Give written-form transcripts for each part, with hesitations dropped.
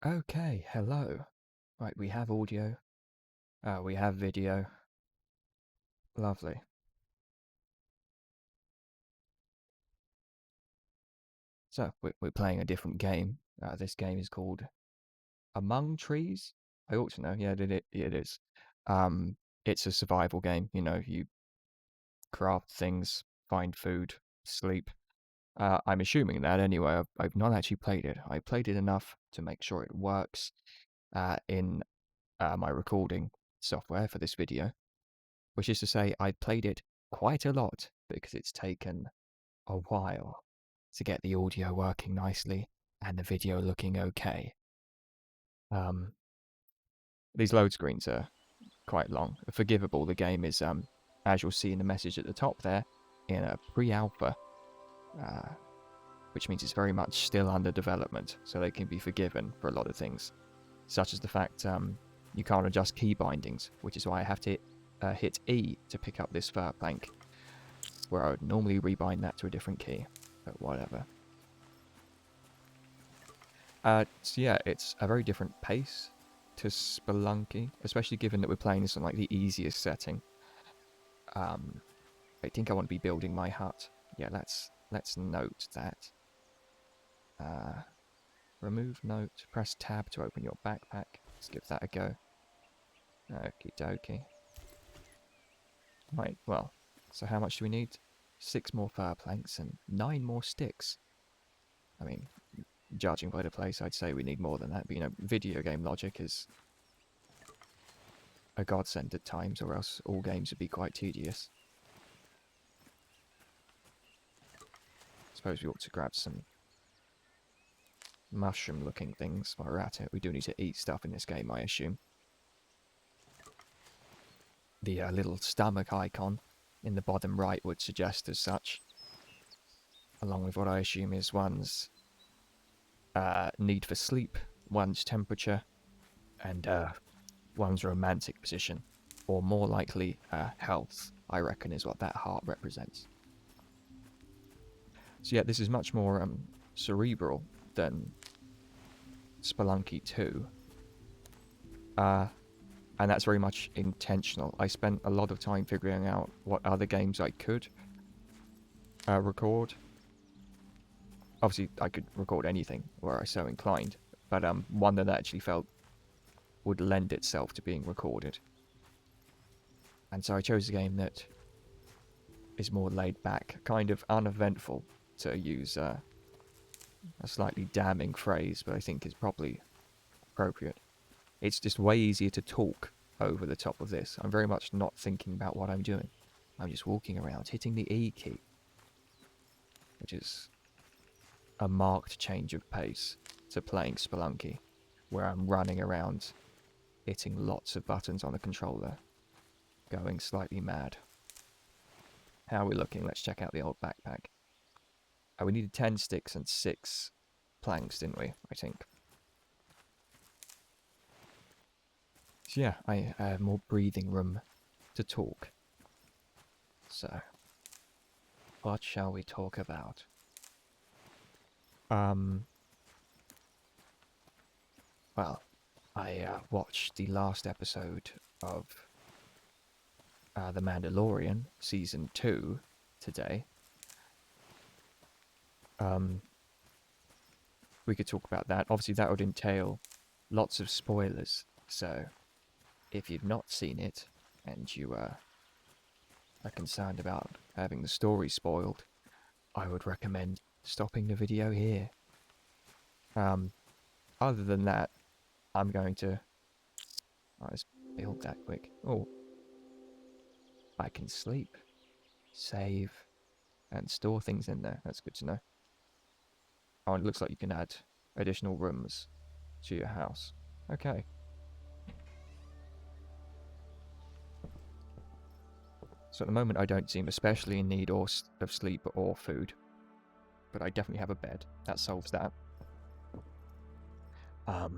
Okay, hello. Right, we have audio. We have video. Lovely. So we're playing a different game. This game is called Among Trees. I ought to know. Yeah, it is. Um, it's a survival game. You know, you craft things, find food, sleep. I'm assuming that anyway. I've not actually played it. I played it enough to make sure it works in my recording software for this video, which is to say I played it quite a lot because it's taken a while to get the audio working nicely and the video looking okay. Um, these load screens are quite long. Forgivable, the game is, as you'll see in the message at the top there, in a pre-alpha, uh, which means it's very much still under development, so they can be forgiven for a lot of things, such as the fact you can't adjust key bindings, which is why I have to hit E to pick up this fur plank, where I would normally rebind that to a different key, but whatever. So yeah, it's a very different pace to Spelunky, especially given that we're playing this on like the easiest setting. Um, I think I want to be building my hut. Yeah, let's note that. Uh, remove note. Press tab to open your backpack. Let's give that a go. Okie dokie. Right, well, so how much do we need? 6 more fir planks and 9 more sticks. I mean, judging by the place, I'd say we need more than that. But you know, video game logic is a godsend at times, or else all games would be quite tedious. Suppose we ought to grab some mushroom-looking things while we're at it. We do need to eat stuff in this game, I assume. The little stomach icon in the bottom right would suggest as such, along with what I assume is one's need for sleep, one's temperature, and one's romantic position, or more likely health, I reckon is what that heart represents. So yeah, this is much more cerebral than Spelunky 2. And that's very much intentional. I spent a lot of time figuring out what other games I could record. Obviously, I could record anything were I so inclined, but one that I actually felt would lend itself to being recorded. And so I chose a game that is more laid back, kind of uneventful, to use a slightly damning phrase, but I think is probably appropriate. It's just way easier to talk over the top of this. I'm very much not thinking about what I'm doing. I'm just walking around, hitting the E key, which is a marked change of pace to playing Spelunky, where I'm running around, hitting lots of buttons on the controller, going slightly mad. How are we looking? Let's check out the old backpack. Oh, we needed 10 sticks and 6 planks, didn't we? I think. So yeah, I have more breathing room to talk. So, what shall we talk about? Well, I watched the last episode of The Mandalorian Season 2 today. We could talk about that. Obviously, that would entail lots of spoilers. So, if you've not seen it and you are concerned about having the story spoiled, I would recommend stopping the video here. Other than that, I'm going to... Oh, let's build that quick. Oh, I can sleep, save, and store things in there. That's good to know. Oh, it looks like you can add additional rooms to your house. Okay. So at the moment I don't seem especially in need of sleep or food. But I definitely have a bed. That solves that. Oh,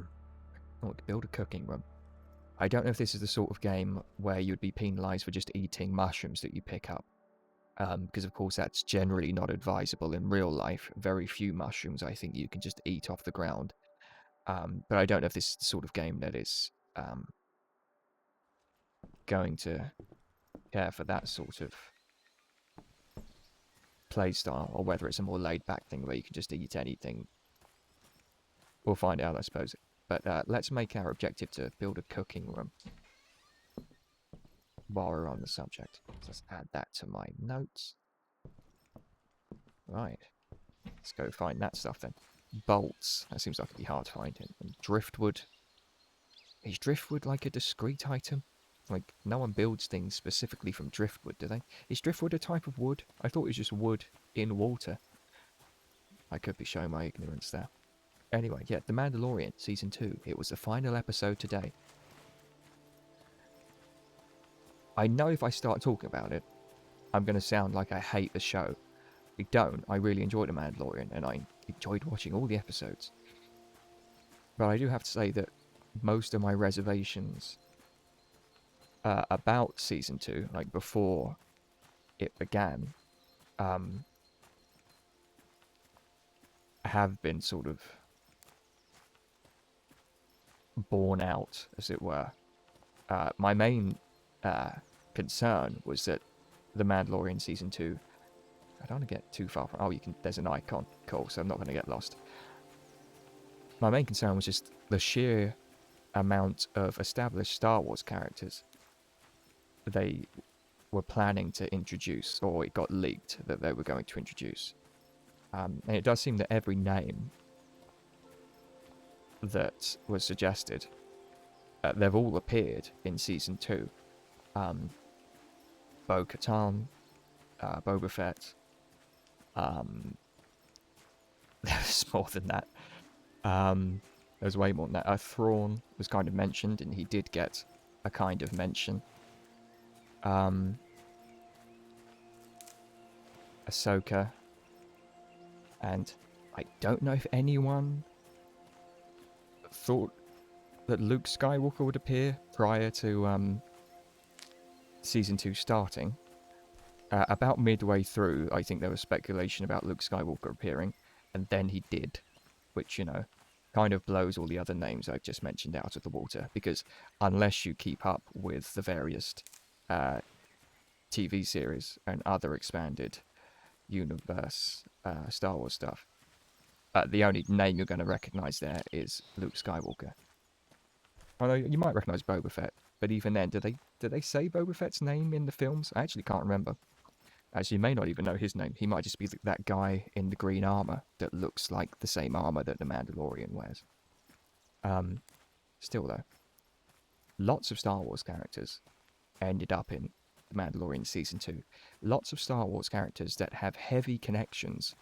build a cooking room. I don't know if this is the sort of game where you'd be penalised for just eating mushrooms that you pick up. Because of course that's generally not advisable in real life. Very few mushrooms I think you can just eat off the ground. But I don't know if this is the sort of game that is going to care for that sort of play style, or whether it's a more laid back thing where you can just eat anything. We'll find out, I suppose. But let's make our objective to build a cooking room while we're on the subject. So let's add that to my notes. Right. Let's go find that stuff then. Bolts. That seems like it'd be hard to find. And driftwood. Is driftwood like a discrete item? Like, no one builds things specifically from driftwood, do they? Is driftwood a type of wood? I thought it was just wood in water. I could be showing my ignorance there. Anyway, yeah, The Mandalorian, Season 2. It was the final episode today. I know if I start talking about it, I'm going to sound like I hate the show. I don't. I really enjoyed The Mandalorian, and I enjoyed watching all the episodes. But I do have to say that most of my reservations about Season 2, like before it began, have been sort of borne out, as it were. My main concern was that The Mandalorian Season 2... I don't want to get too far from... Oh, there's an icon. Cool, so I'm not going to get lost. My main concern was just the sheer amount of established Star Wars characters they were planning to introduce, or it got leaked that they were going to introduce. And it does seem that every name that was suggested, they've all appeared in Season 2. Bo-Katan, Boba Fett. There's more than that. There's way more than that. Thrawn was kind of mentioned, and he did get a kind of mention. Ahsoka. And I don't know if anyone thought that Luke Skywalker would appear prior to Season 2 starting. About midway through, I think there was speculation about Luke Skywalker appearing, and then he did, which, you know, kind of blows all the other names I've just mentioned out of the water, because unless you keep up with the various TV series and other expanded universe Star Wars stuff, the only name you're going to recognize there is Luke Skywalker. Although you might recognize Boba Fett, but even then, did they say Boba Fett's name in the films? I actually can't remember. Actually, you may not even know his name. He might just be that guy in the green armor that looks like the same armor that the Mandalorian wears. Still though, lots of Star Wars characters ended up in The Mandalorian Season 2. Lots of Star Wars characters that have heavy connections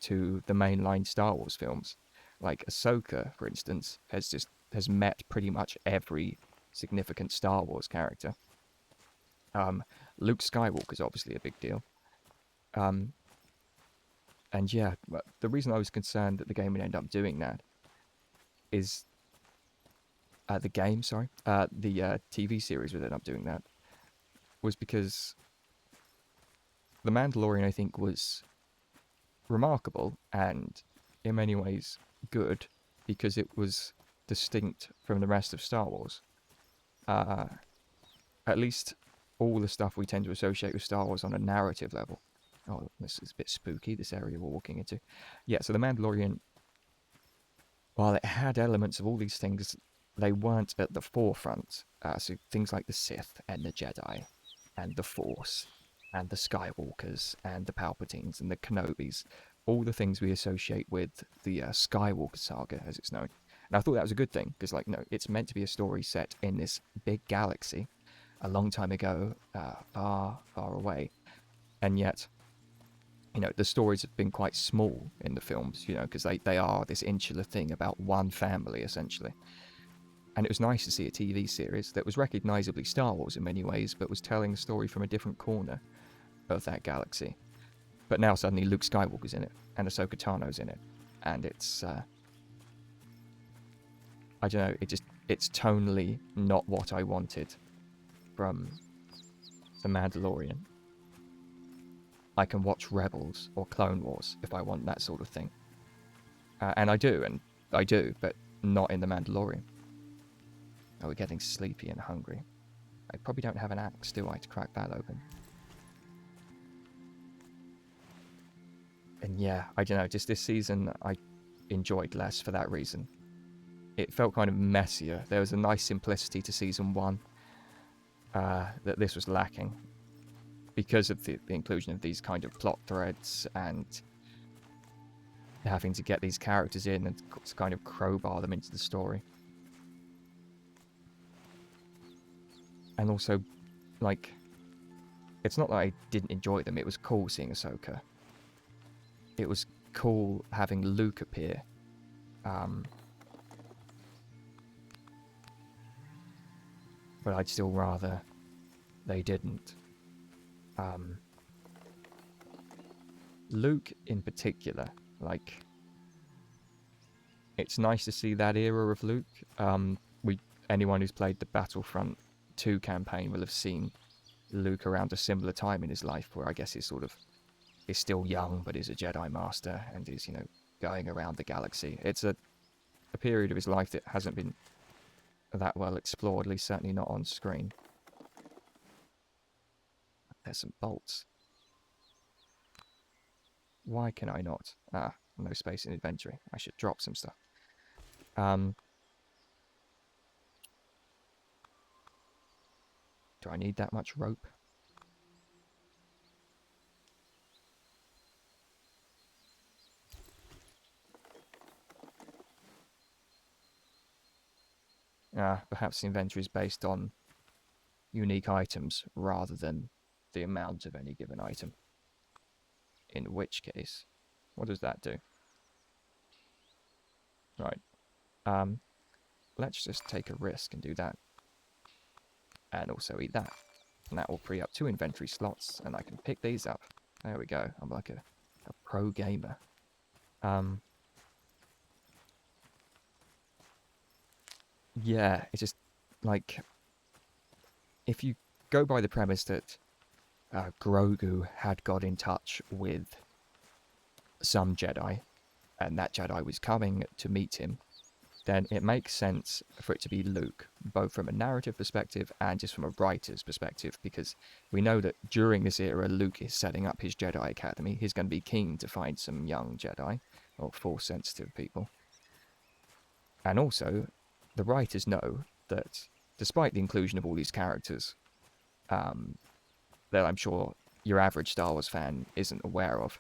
to the mainline Star Wars films. Like Ahsoka, for instance, has met pretty much every significant Star Wars character. Luke Skywalker is obviously a big deal. And yeah, the reason I was concerned that the game would end up doing that is... the TV series would end up doing that, was because The Mandalorian, I think, was remarkable and in many ways good because it was distinct from the rest of Star Wars. At least all the stuff we tend to associate with Star Wars on a narrative level. Oh, this is a bit spooky, this area we're walking into. Yeah, so The Mandalorian, while it had elements of all these things, they weren't at the forefront. So things like the Sith and the Jedi and the Force and the Skywalkers and the Palpatines and the Kenobis, all the things we associate with the Skywalker saga, as it's known. And I thought that was a good thing, because, like, no, it's meant to be a story set in this big galaxy a long time ago, far, far away. And yet, you know, the stories have been quite small in the films, you know, because they are this insular thing about one family, essentially. And it was nice to see a TV series that was recognisably Star Wars in many ways, but was telling a story from a different corner of that galaxy. But now suddenly Luke Skywalker's in it, and Ahsoka Tano's in it, and it's... I don't know, it's tonally not what I wanted from The Mandalorian. I can watch Rebels or Clone Wars if I want that sort of thing. And I do, but not in The Mandalorian. Oh, we're getting sleepy and hungry. I probably don't have an axe, do I, to crack that open? And yeah, I don't know, just this season I enjoyed less for that reason. It felt kind of messier. There was a nice simplicity to season 1 that this was lacking because of the inclusion of these kind of plot threads and having to get these characters in and to kind of crowbar them into the story. And also, like, it's not that I didn't enjoy them, it was cool seeing Ahsoka. It was cool having Luke appear. But I'd still rather they didn't. Luke in particular, like, it's nice to see that era of Luke. Anyone who's played the Battlefront 2 campaign will have seen Luke around a similar time in his life, where I guess he's still young, but is a Jedi Master and is, going around the galaxy. It's a period of his life that hasn't been that well explored, at least certainly not on screen. There's some bolts. Why can I not? No space in inventory. I should drop some stuff. Do I need that much rope? Perhaps the inventory is based on unique items rather than the amount of any given item. In which case, what does that do? Right. Let's just take a risk and do that. And also eat that. And that will free up 2 inventory slots, and I can pick these up. There we go. I'm like a pro gamer. Yeah, it's just, like, if you go by the premise that Grogu had got in touch with some Jedi, and that Jedi was coming to meet him, then it makes sense for it to be Luke, both from a narrative perspective and just from a writer's perspective, because we know that during this era, Luke is setting up his Jedi Academy. He's going to be keen to find some young Jedi, or Force-sensitive people. And also, the writers know that despite the inclusion of all these characters, that I'm sure your average Star Wars fan isn't aware of,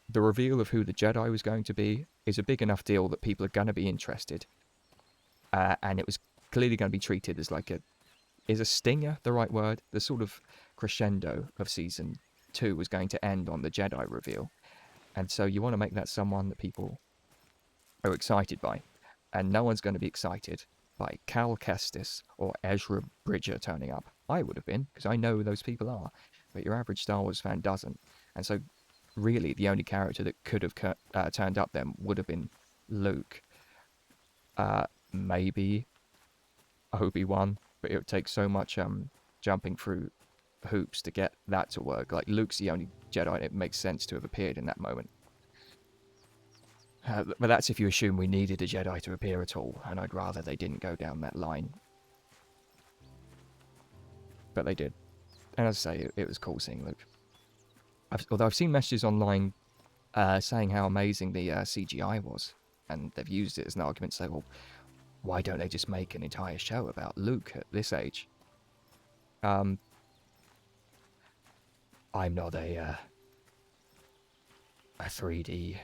the reveal of who the Jedi was going to be is a big enough deal that people are going to be interested. And it was clearly going to be treated as like is a stinger the right word? The sort of crescendo of season 2 was going to end on the Jedi reveal. And so you want to make that someone that people are excited by. And no one's going to be excited by Cal Kestis or Ezra Bridger turning up. I would have been, because I know who those people are. But your average Star Wars fan doesn't. And so really the only character that could have turned up then would have been Luke. Maybe Obi-Wan, but it would take so much jumping through hoops to get that to work. Like, Luke's the only Jedi, and it makes sense to have appeared in that moment. But that's if you assume we needed a Jedi to appear at all, and I'd rather they didn't go down that line. But they did. And as I say, it was cool seeing Luke. Although I've seen messages online saying how amazing the CGI was, and they've used it as an argument to say, well, why don't they just make an entire show about Luke at this age? I'm not a 3D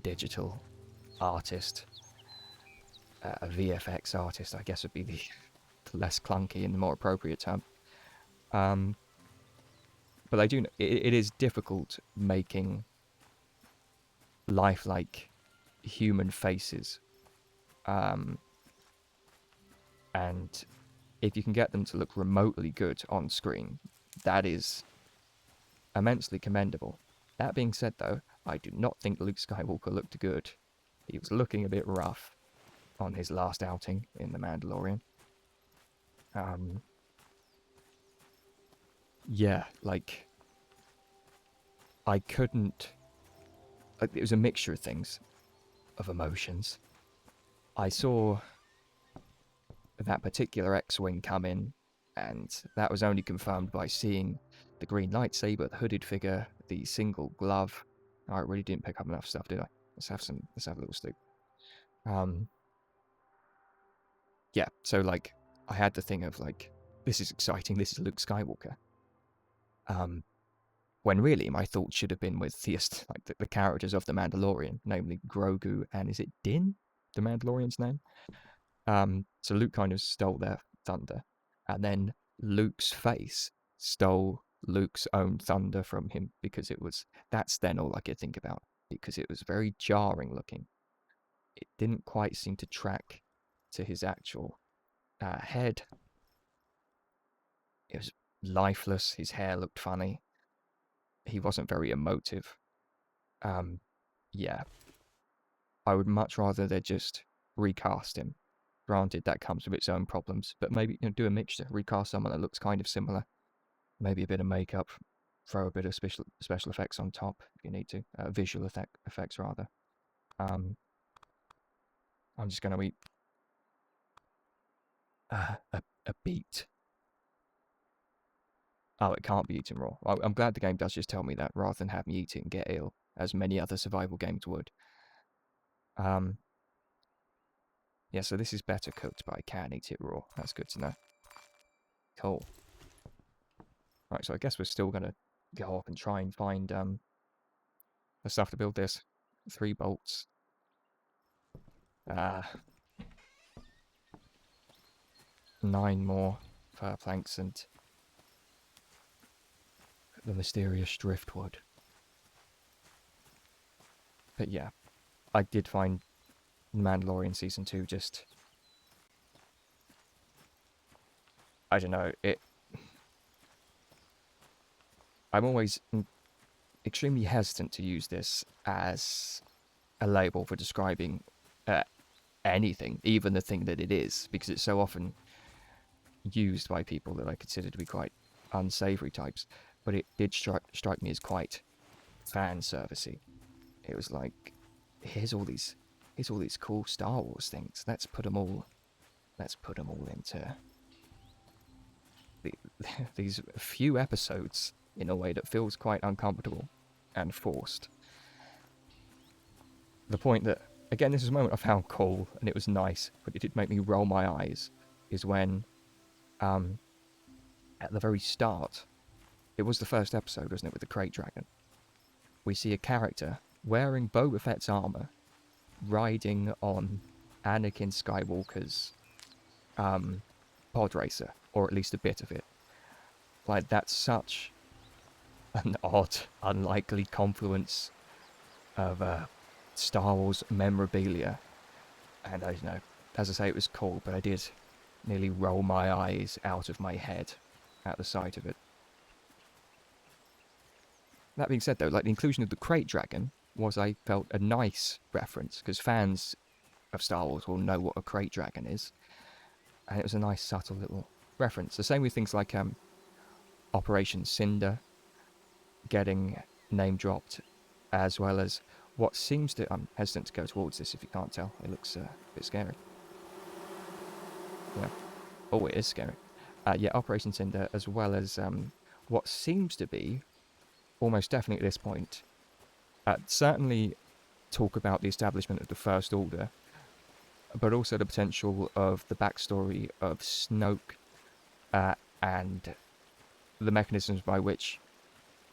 digital artist, a VFX artist, I guess would be the less clunky and the more appropriate term. But I do know it is difficult making lifelike human faces. And if you can get them to look remotely good on screen, that is immensely commendable. That being said, though, I do not think Luke Skywalker looked good. He was looking a bit rough on his last outing in The Mandalorian. Yeah, like, I couldn't... Like, it was a mixture of things, of emotions. I saw that particular X-wing come in, and that was only confirmed by seeing the green lightsaber, the hooded figure, the single glove. I really didn't pick up enough stuff, did I? Let's have some. Let's have a little sleep. Um, yeah. So like, I had the thing of like, this is exciting. This is Luke Skywalker. Um, when really my thoughts should have been with like the characters of the Mandalorian, namely Grogu and is it Din, the Mandalorian's name? So Luke kind of stole their thunder, and then Luke's face stole Luke's own thunder from him because that's then all I could think about because it was very jarring looking. It didn't quite seem to track to his actual head. It was lifeless. His hair looked funny. He wasn't very emotive. Um, yeah, I would much rather they just recast him. Granted, that comes with its own problems, but maybe do a mixture. Recast someone that looks kind of similar. Maybe a bit of makeup, throw a bit of special effects on top if you need to. Visual effects rather. Um, I'm just going to eat a beet. Oh, it can't be eaten raw. I'm glad the game does just tell me that rather than have me eat it and get ill, as many other survival games would. Um, yeah, so this is better cooked, but I can eat it raw. That's good to know. Cool. Right, so I guess we're still going to go up and try and find the stuff to build this. 3 bolts. 9 more fur planks and the mysterious driftwood. But yeah, I did find Mandalorian Season 2 just... I don't know, I'm always extremely hesitant to use this as a label for describing anything, even the thing that it is, because it's so often used by people that I consider to be quite unsavory types. But it did strike me as quite fan servicey. It was like, here's all these cool Star Wars things. Let's put them all into the, these few episodes in a way that feels quite uncomfortable and forced. The point that, again, this is a moment I found cool and it was nice, but it did make me roll my eyes, is when, at the very start, it was the first episode, wasn't it, with the Crate Dragon, we see a character wearing Boba Fett's armor, riding on Anakin Skywalker's pod racer, or at least a bit of it. Like, that's such an odd, unlikely confluence of Star Wars memorabilia. And I don't know, as I say, it was cool, but I did nearly roll my eyes out of my head at the sight of it. That being said, though, like the inclusion of the Crate Dragon was, I felt, a nice reference, because fans of Star Wars will know what a Crate Dragon is. And it was a nice, subtle little reference. The same with things like Operation Cinder getting name dropped, as well as what seems to... I'm hesitant to go towards this if you can't tell. It looks a bit scary. Yeah. Oh, it is scary. Yeah, Operation Cinder, as well as what seems to be, almost definitely at this point, certainly talk about the establishment of the First Order, but also the potential of the backstory of Snoke and the mechanisms by which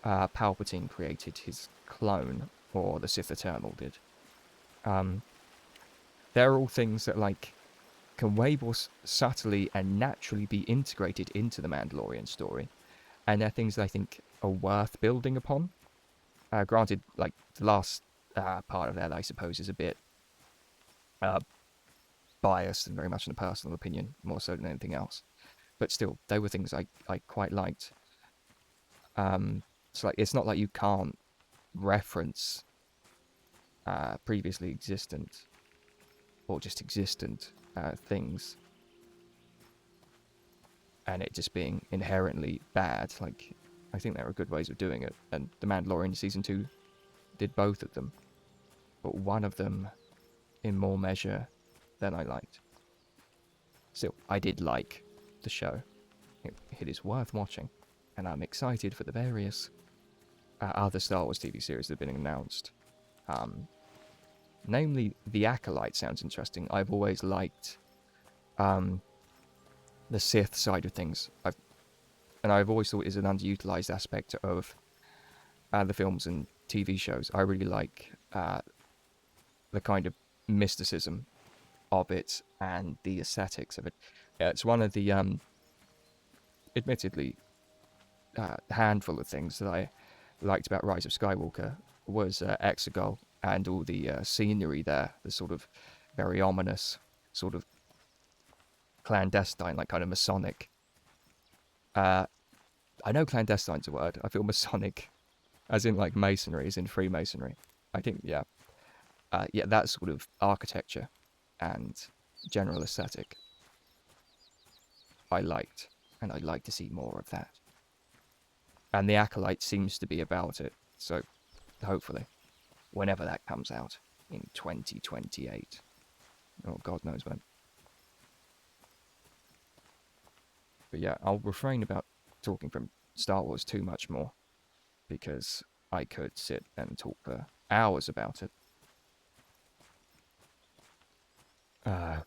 Palpatine created his clone, or the Sith Eternal did. They're all things that like can way more subtly and naturally be integrated into the Mandalorian story, and they're things that I think are worth building upon. Granted, like the last part of that, I suppose, is a bit biased and very much in a personal opinion, more so than anything else. But still, they were things I quite liked. So like, it's not like you can't reference previously existent or just existent things, and it just being inherently bad. Like, I think there are good ways of doing it, and The Mandalorian Season 2 did both of them. But one of them, in more measure, than I liked. Still, I did like the show. It is worth watching, and I'm excited for the various other Star Wars TV series that have been announced. Um, Namely, The Acolyte sounds interesting. I've always liked um, the Sith side of things. I've always thought it is an underutilized aspect of the films and TV shows. I really like the kind of mysticism of it and the aesthetics of it. It's one of the, admittedly, handful of things that I liked about Rise of Skywalker was Exegol and all the scenery there, the sort of very ominous, sort of clandestine, like kind of Masonic. Uh, I know clandestine's a word. I feel Masonic, as in like masonry, as in Freemasonry. I think, yeah. Yeah, that sort of architecture and general aesthetic I liked, and I'd like to see more of that. And The Acolyte seems to be about it, so hopefully, whenever that comes out in 2028, or God knows when. But yeah, I'll refrain about talking from Star Wars too much more, because I could sit and talk for hours about it. Uh,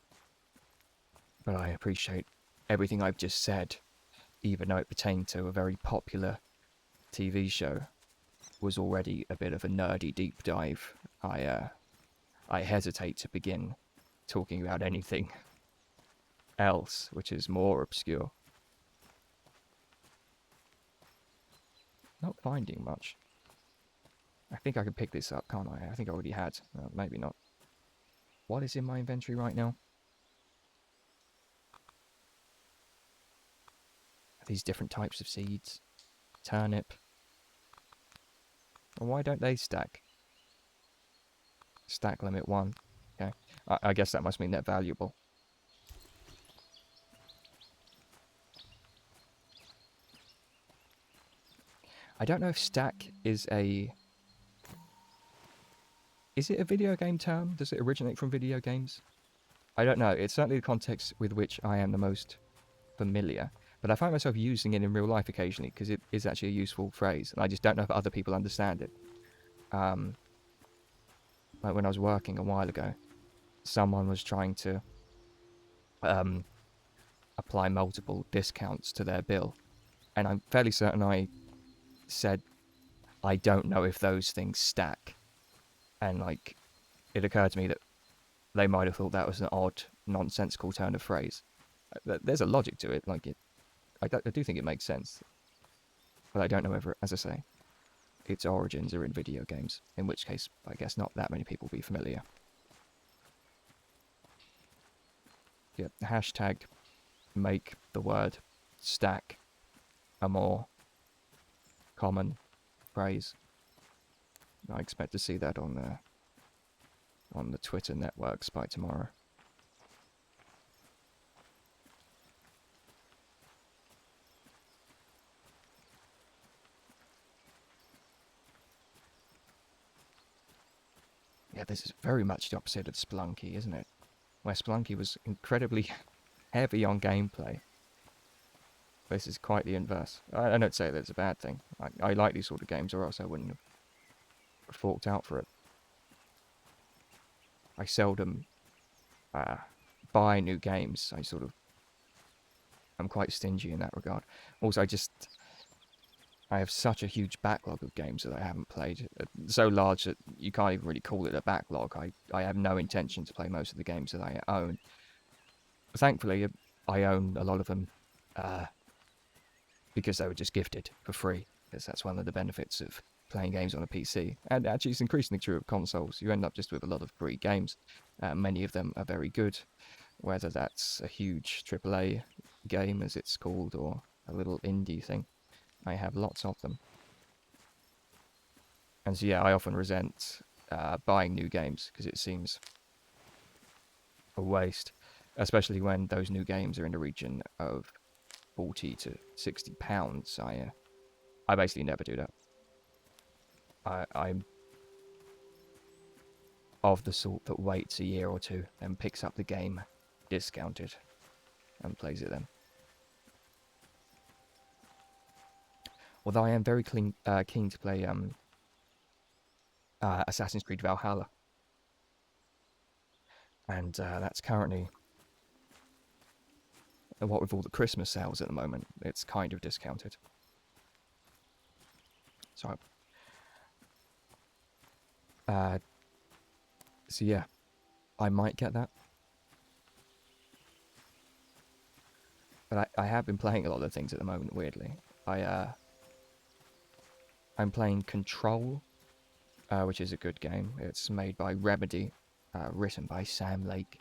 but I appreciate everything I've just said, even though it pertained to a very popular TV show, was already a bit of a nerdy deep dive. I hesitate to begin talking about anything else which is more obscure. Not finding much. I think I can pick this up, can't I? I think I already had. Maybe not. What is in my inventory right now? These different types of seeds. Turnip. Well, why don't they stack? Stack limit 1. Okay. I guess that must mean they're valuable. I don't know if stack is a... Is it a video game term? Does it originate from video games? I don't know. It's certainly the context with which I am the most familiar. But I find myself using it in real life occasionally because it is actually a useful phrase. And I just don't know if other people understand it. Like when I was working a while ago, someone was trying to um, apply multiple discounts to their bill. And I'm fairly certain I said, I don't know if those things stack. And like, it occurred to me that they might have thought that was an odd, nonsensical turn of phrase. There's a logic to it. Like, I do think it makes sense. But I don't know whether, as I say, its origins are in video games. In which case, I guess not that many people will be familiar. Yeah, hashtag make the word stack a more common phrase. I expect to see that on the Twitter networks by tomorrow. Yeah, this is very much the opposite of Spelunky, isn't it? Where Spelunky was incredibly heavy on gameplay. This is quite the inverse. I don't say that it's a bad thing. I like these sort of games, or else I wouldn't have forked out for it. I seldom buy new games. I'm quite stingy in that regard. Also, I have such a huge backlog of games that I haven't played. So large that you can't even really call it a backlog. I have no intention to play most of the games that I own. Thankfully, I own a lot of them because they were just gifted for free. Because that's one of the benefits of playing games on a PC. And actually, it's increasingly true of consoles. You end up just with a lot of free games. Many of them are very good, whether that's a huge AAA game, as it's called, or a little indie thing. I have lots of them. And so, yeah, I often resent buying new games because it seems a waste, especially when those new games are in the region of 40 to 60 pounds. I basically never do that. I'm of the sort that waits a year or two and picks up the game discounted and plays it then. Although I am very keen to play Assassin's Creed Valhalla, and that's currently, what with all the Christmas sales at the moment, it's kind of discounted. So, so yeah, I might get that. But I have been playing a lot of things at the moment, weirdly. I'm playing Control, which is a good game. It's made by Remedy, written by Sam Lake,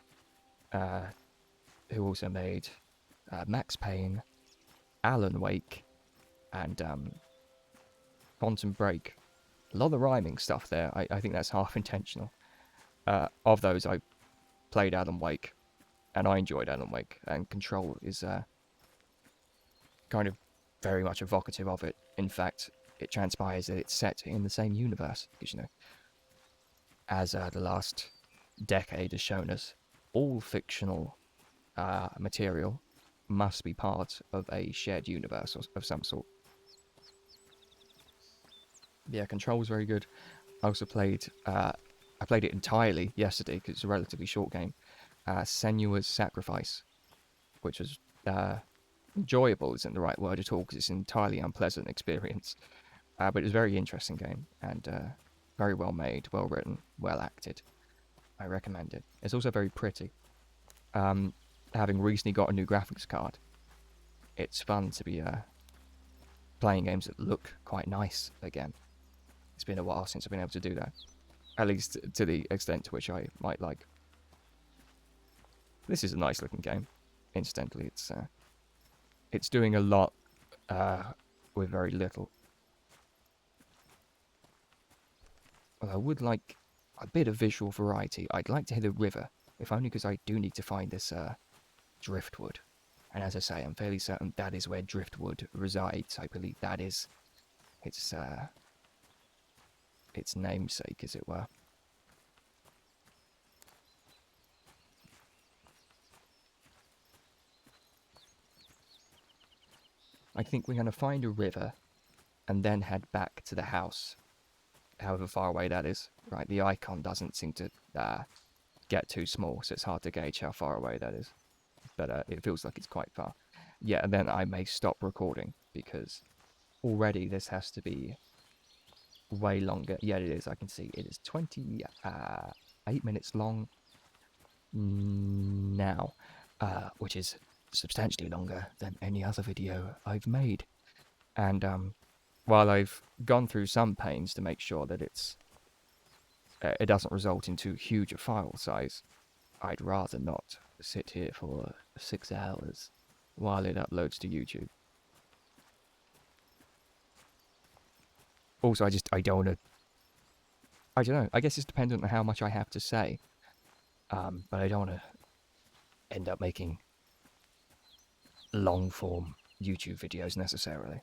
who also made Max Payne, Alan Wake, and Quantum Break. A lot of rhyming stuff there. I think that's half intentional. Of those, I played Alan Wake, and I enjoyed Alan Wake, and Control is kind of very much evocative of it. In fact, it transpires that it's set in the same universe, because, you know, as the last decade has shown us, all fictional material must be part of a shared universe of some sort. Yeah, Control was very good. I also played, I played it entirely yesterday because it's a relatively short game, Senua's Sacrifice, which was enjoyable isn't the right word at all because it's an entirely unpleasant experience. But it's a very interesting game and very well made, well written, well acted. I recommend it. It's also very pretty. Having recently got a new graphics card, it's fun to be playing games that look quite nice again. It's been a while since I've been able to do that, at least to the extent to which I might like. This is a nice looking game. Incidentally, it's doing a lot with very little. Well, I would like a bit of visual variety. I'd like to hit a river, if only because I do need to find this driftwood. And as I say, I'm fairly certain that is where driftwood resides. I believe that is its namesake, as it were. I think we're going to find a river and then head back to the house, however far away that is. Right, the icon doesn't seem to get too small, so it's hard to gauge how far away that is. But it feels like it's quite far. Yeah, and then I may stop recording because already this has to be way longer. Yeah, it is. I can see it is 28 minutes long now, which is substantially longer than any other video I've made. And while I've gone through some pains to make sure that it doesn't result in too huge a file size, I'd rather not sit here for 6 hours while it uploads to YouTube. Also, I don't want to... I don't know. I guess it's dependent on how much I have to say. But I don't want to end up making long-form YouTube videos necessarily.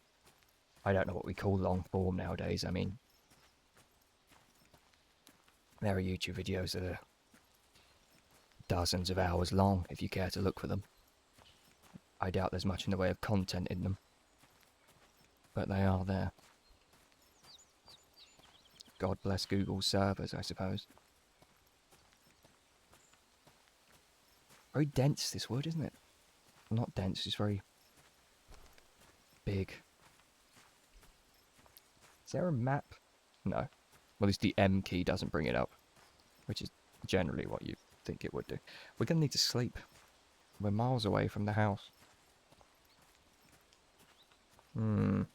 I don't know what we call long-form nowadays. I mean, there are YouTube videos that are dozens of hours long if you care to look for them. I doubt there's much in the way of content in them, but they are there. God bless Google's servers, I suppose. Very dense, this wood, isn't it? Not dense, it's very big. Is there a map? No. Well, at least the M key doesn't bring it up, which is generally what you think it would do. We're going to need to sleep. We're miles away from the house. Can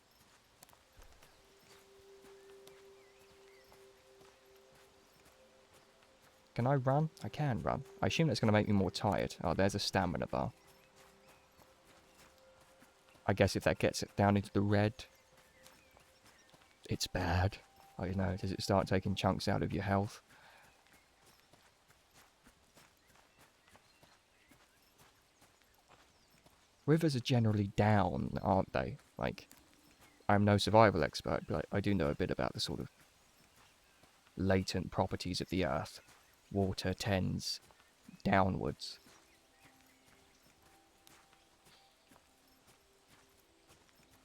I run? I can run. I assume that's going to make me more tired. Oh, there's a stamina bar. I guess if that gets it down into the red, it's bad. I don't know, does it start taking chunks out of your health? Rivers are generally down, aren't they? Like, I'm no survival expert, but I do know a bit about the sort of latent properties of the earth. water tends downwards.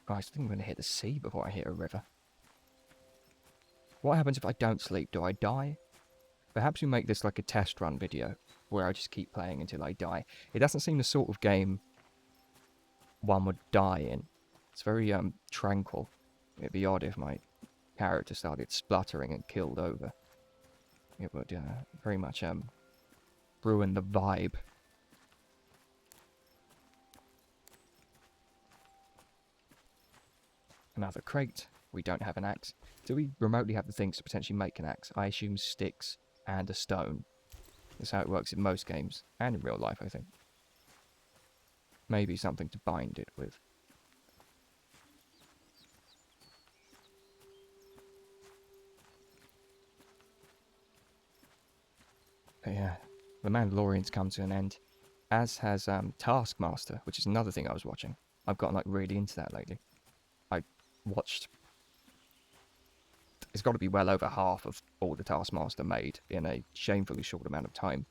Guys, I think I'm going to hit the sea before I hit a river. What happens if I don't sleep? Do I die? Perhaps we make this like a test run video where I just keep playing until I die. It doesn't seem the sort of game one would die in. It's very tranquil. It'd be odd if my character started spluttering and killed over. It would very much ruin the vibe. Another crate. We don't have an axe. Do we remotely have the things to potentially make an axe? I assume sticks and a stone. That's how it works in most games, and in real life, I think. Maybe something to bind it with. But yeah, The Mandalorian's come to an end, as has Taskmaster, which is another thing I was watching. I've gotten like really into that lately. I watched... It's got to be well over half of all the Taskmaster made in a shamefully short amount of time.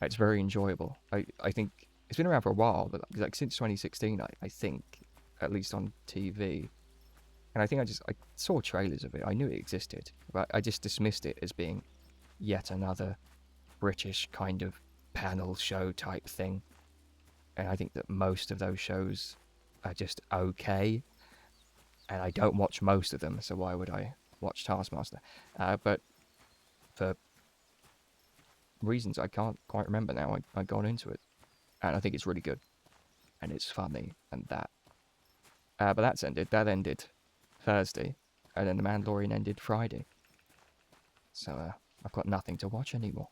It's very enjoyable. I think it's been around for a while, but like since 2016, I think, at least on TV. And I think I saw trailers of it. I knew it existed, but I just dismissed it as being yet another British kind of panel show type thing. And I think that most of those shows are just okay. And I don't watch most of them, so why would I watch Taskmaster? But for reasons I can't quite remember now, I got into it. And I think it's really good. And it's funny, and that. But that's ended. That ended Thursday. And then The Mandalorian ended Friday. So I've got nothing to watch anymore.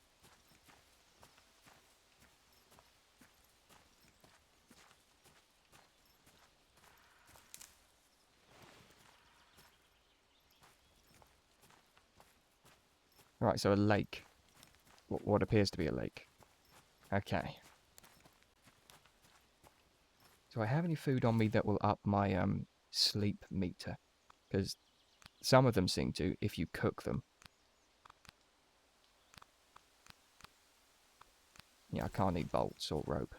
Right, so a lake. What appears to be a lake. Okay. Do I have any food on me that will up my sleep meter? Because some of them seem to, if you cook them. Yeah, I can't eat bolts or rope.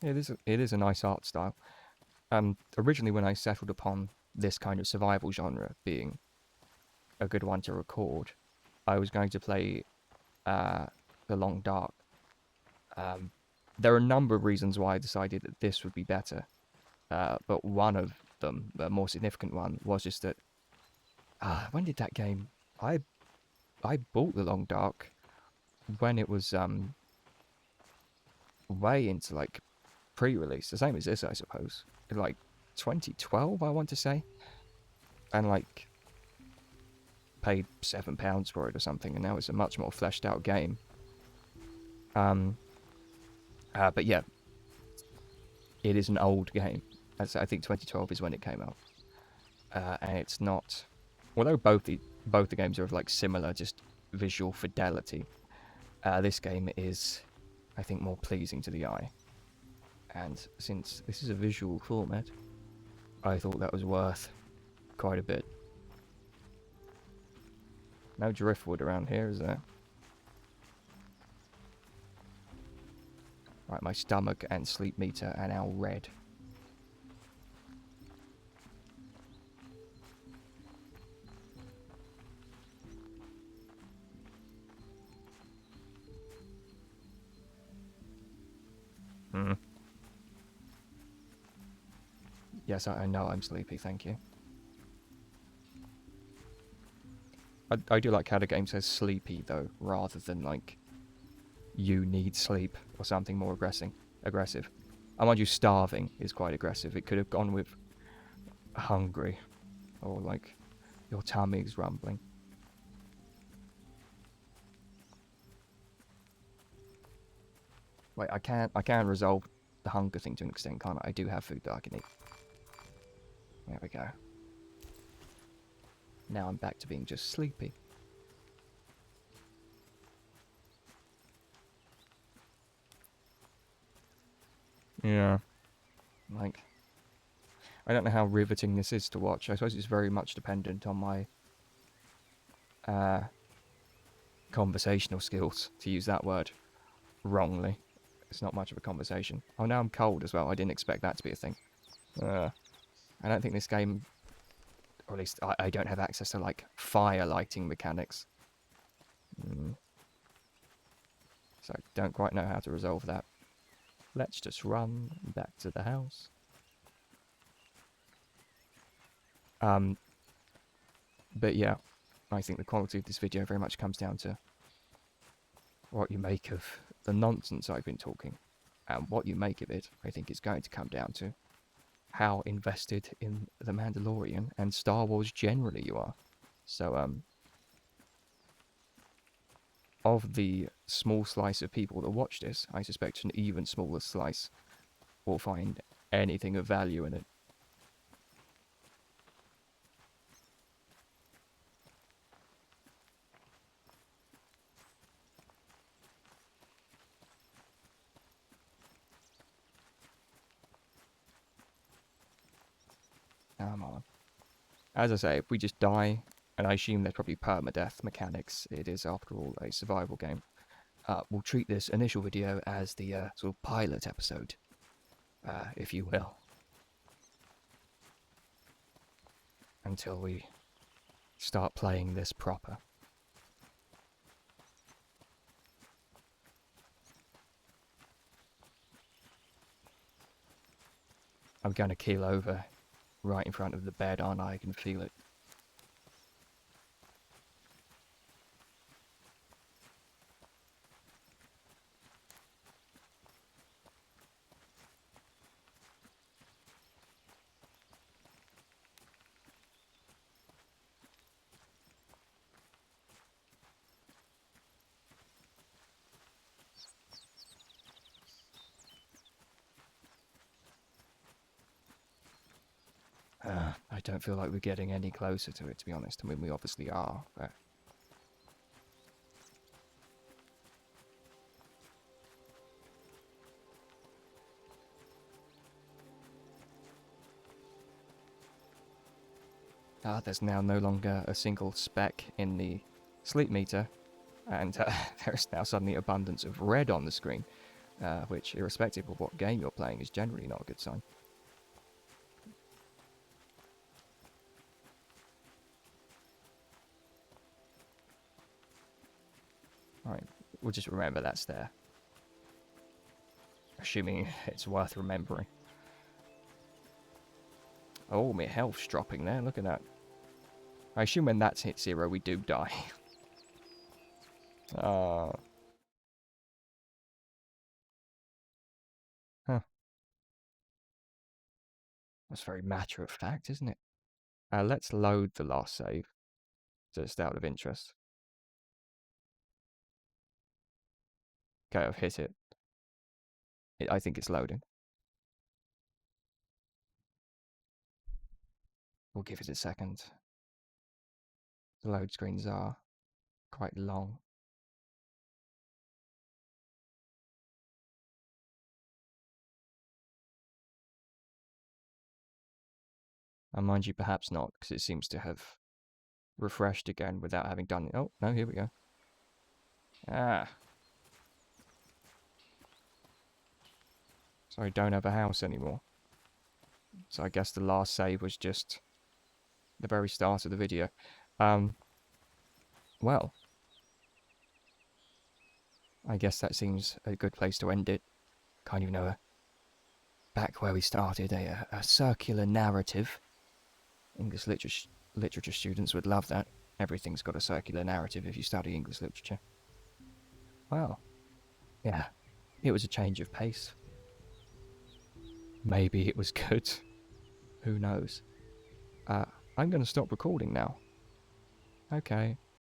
It is a nice art style. Originally when I settled upon this kind of survival genre being a good one to record, I was going to play The Long Dark. There are a number of reasons why I decided that this would be better. But one of them, the more significant one, was just that... when did that game... I bought The Long Dark when it was way into like pre-release, the same as this, I suppose. In like 2012, I want to say. And like paid £7 for it or something, and now it's a much more fleshed out game. But yeah, it is an old game. I think 2012 is when it came out, and it's not. Although both the games are of like similar, just visual fidelity. This game is, I think, more pleasing to the eye. And since this is a visual format, I thought that was worth quite a bit. No driftwood around here, is there? Right, my stomach and sleep meter are now red. Yes, I know I'm sleepy, thank you. I do like how the game says sleepy, though, rather than, like, you need sleep or something more aggressive. I mind you, starving is quite aggressive. It could have gone with hungry, or, like, your tummy's rumbling. Wait, I can resolve the hunger thing to an extent, can't I? I do have food that I can eat. There we go. Now I'm back to being just sleepy. Yeah. Like, I don't know how riveting this is to watch. I suppose it's very much dependent on my uh, conversational skills, to use that word wrongly. It's not much of a conversation. Oh, now I'm cold as well. I didn't expect that to be a thing. I don't think this game, or at least I don't have access to, like, fire lighting mechanics. So I don't quite know how to resolve that. Let's just run back to the house. But yeah, I think the quality of this video very much comes down to what you make of the nonsense I've been talking. And what you make of it, I think, is going to come down to how invested in The Mandalorian and Star Wars generally you are. So, of the small slice of people that watch this, I suspect an even smaller slice will find anything of value in it. Come on. As I say, if we just die, and I assume there's probably permadeath mechanics, it is, after all, a survival game, we'll treat this initial video as the sort of pilot episode, if you will, until we start playing this proper. I'm going to keel over right in front of the bed, aren't I? I can feel it. I don't feel like we're getting any closer to it, to be honest. I mean, we obviously are, but... there's now no longer a single speck in the sleep meter, and there's now suddenly abundance of red on the screen, which, irrespective of what game you're playing, is generally not a good sign. Alright, we'll just remember that's there. Assuming it's worth remembering. Oh, my health's dropping there, look at that. I assume when that's hit 0, we do die. Huh. That's very matter of fact, isn't it? Let's load the last save, just out of interest. Okay, I've hit it. I think it's loading. We'll give it a second. The load screens are quite long. And mind you, perhaps not, because it seems to have refreshed again without having done it. Oh, no, here we go. So I don't have a house anymore. So I guess the last save was just the very start of the video. Well, I guess that seems a good place to end it. Kind of, back where we started, a circular narrative. English literature students would love that. Everything's got a circular narrative if you study English literature. Well, yeah, it was a change of pace. Maybe it was good. Who knows? I'm going to stop recording now. Okay.